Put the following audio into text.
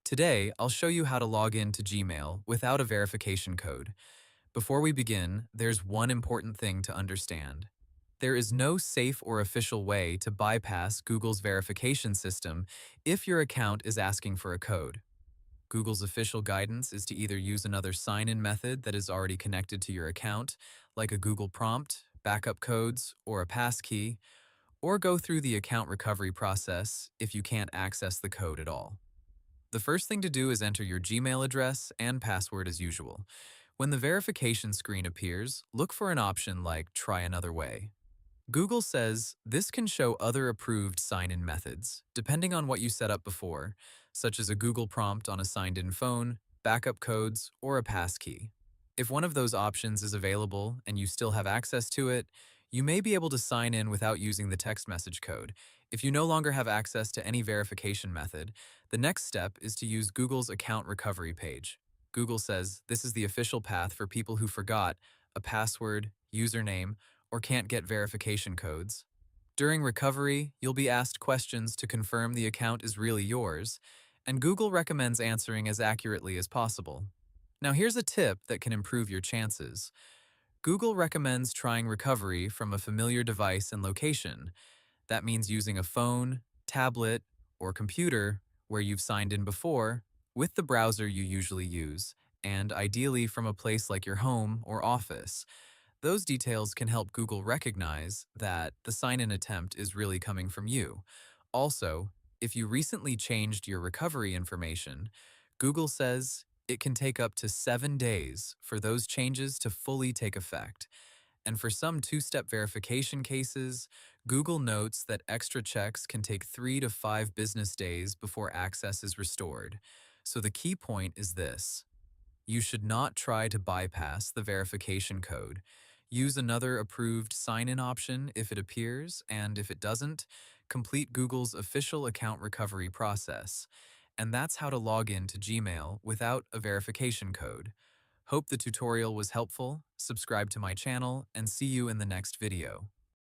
Today, I'll show you how to log in to Gmail without a verification code. Before we begin, there's one important thing to understand. There is no safe or official way to bypass Google's verification system if your account is asking for a code. Google's official guidance is to either use another sign-in method that is already connected to your account, like a Google prompt, backup codes, or a passkey, or go through the account recovery process if you can't access the code at all. The first thing to do is enter your Gmail address and password as usual. When the verification screen appears, look for an option like Try Another Way. Google says this can show other approved sign-in methods, depending on what you set up before, such as a Google prompt on a signed-in phone, backup codes, or a passkey. If one of those options is available and you still have access to it, you may be able to sign in without using the text message code. If you no longer have access to any verification method, the next step is to use Google's account recovery page. Google says this is the official path for people who forgot a password, username, or can't get verification codes. During recovery, you'll be asked questions to confirm the account is really yours, and Google recommends answering as accurately as possible. Now here's a tip that can improve your chances. Google recommends trying recovery from a familiar device and location. That means using a phone, tablet, or computer where you've signed in before, with the browser you usually use, and ideally from a place like your home or office. Those details can help Google recognize that the sign-in attempt is really coming from you. Also, if you recently changed your recovery information, Google says it can take up to 7 days for those changes to fully take effect. And for some two-step verification cases, Google notes that extra checks can take 3 to 5 business days before access is restored. So the key point is this. You should not try to bypass the verification code. Use another approved sign-in option if it appears, and if it doesn't, complete Google's official account recovery process. And that's how to log in to Gmail without a verification code. Hope the tutorial was helpful, subscribe to my channel, and see you in the next video.